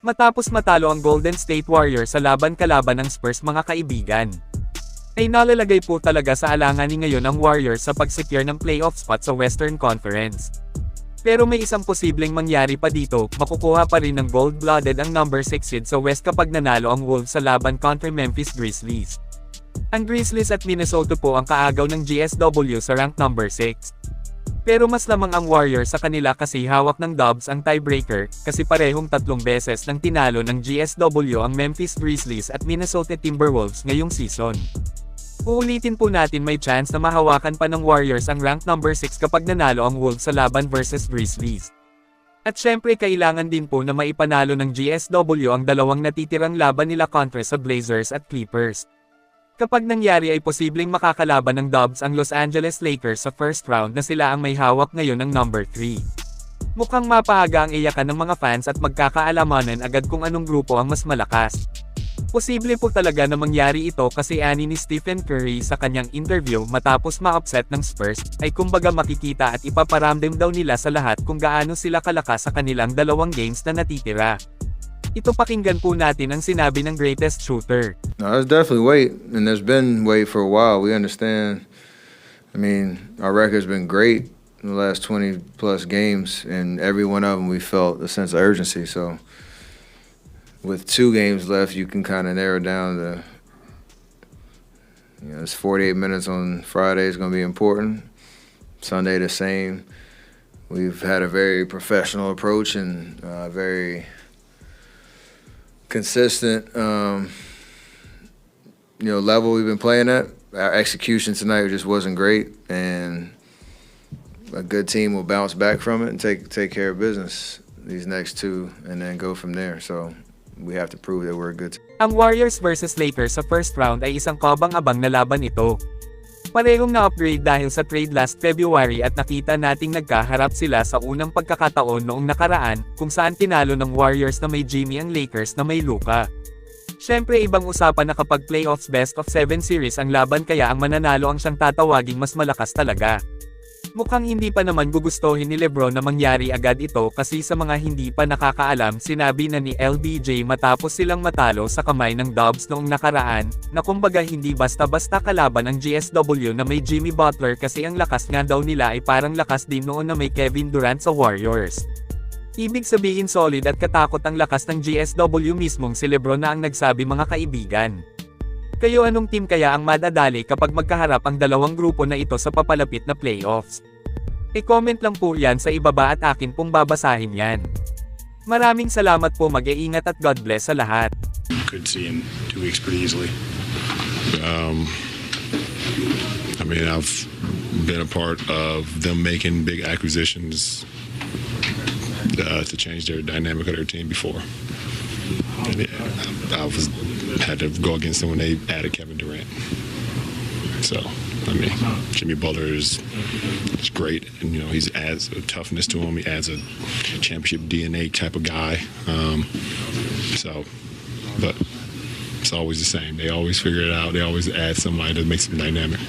Matapos matalo ang Golden State Warriors sa laban-kalaban ng Spurs mga kaibigan, ay nalalagay po talaga sa alanganin ngayon ang Warriors sa pag-secure ng playoff spot sa Western Conference. Pero may isang posibleng mangyari pa dito, makukuha pa rin ng gold-blooded ang number 6 seed sa West kapag nanalo ang Wolves sa laban kontra Memphis Grizzlies. Ang Grizzlies at Minnesota po ang kaagaw ng GSW sa rank number 6. Pero mas lamang ang Warriors sa kanila kasi hawak ng Dubs ang tiebreaker, kasi parehong 3 beses nang tinalo ng GSW ang Memphis Grizzlies at Minnesota Timberwolves ngayong season. Uulitin po natin, may chance na mahawakan pa ng Warriors ang rank number 6 kapag nanalo ang Wolves sa laban versus Grizzlies. At syempre kailangan din po na maipanalo ng GSW ang dalawang natitirang laban nila kontra sa Blazers at Clippers. Kapag nangyari ay posibleng makakalaban ng Dubs ang Los Angeles Lakers sa first round na sila ang may hawak ngayon ng number 3. Mukhang mapahaga ang iyakan ng mga fans at magkakaalamanan agad kung anong grupo ang mas malakas. Posible po talaga na mangyari ito kasi ani ni Stephen Curry sa kanyang interview matapos ma-upset ng Spurs, ay kumbaga makikita at ipaparamdam daw nila sa lahat kung gaano sila kalakas sa kanilang dalawang games na natitira. Ito pakinggan po natin ang sinabi ng greatest shooter. No, there's definitely weight, and there's been weight for a while. We understand. I mean, our record's been great in the last 20 plus games, and every one of them we felt a sense of urgency. So, with 2 games left, you can kind of narrow down the. It's 48 minutes on Friday is going to be important. Sunday the same. We've had a very professional approach and very consistent, level we've been playing at. Our execution tonight just wasn't great, and a good team will bounce back from it and take care of business these next 2, and then go from there. So we have to prove that we're a good team. Ang Warriors versus Lakers sa first round ay isang kabang-abang na laban ito. Parehong na-upgrade dahil sa trade last February at nakita nating nagkaharap sila sa unang pagkakataon noong nakaraan, kung saan tinalo ng Warriors na may Jimmy ang Lakers na may Luka. Syempre ibang usapan na kapag playoffs best of 7 series ang laban, kaya ang mananalo ang siyang tatawaging mas malakas talaga. Mukhang hindi pa naman gugustuhin ni LeBron na mangyari agad ito kasi sa mga hindi pa nakakaalam, sinabi na ni LBJ matapos silang matalo sa kamay ng Dubs noong nakaraan, na kumbaga hindi basta-basta kalaban ang GSW na may Jimmy Butler kasi ang lakas nga daw nila ay parang lakas din noon na may Kevin Durant sa Warriors. Ibig sabihin solid at katakot ang lakas ng GSW, mismong si LeBron na ang nagsabi mga kaibigan. Kayo, anong team kaya ang madadali kapag magkaharap ang dalawang grupo na ito sa papalapit na playoffs? I-comment lang po yan sa ibaba at akin pong babasahin yan. Maraming salamat po, mag-iingat at God bless sa lahat. Could see in 2 weeks pretty easily. I've been a part of them making big acquisitions to change their dynamic of their team before. And had to go against them when they added Kevin Durant. So, Jimmy Butler is great, and he adds a toughness to him. He adds a championship DNA type of guy. But it's always the same. They always figure it out. They always add somebody that makes it dynamic.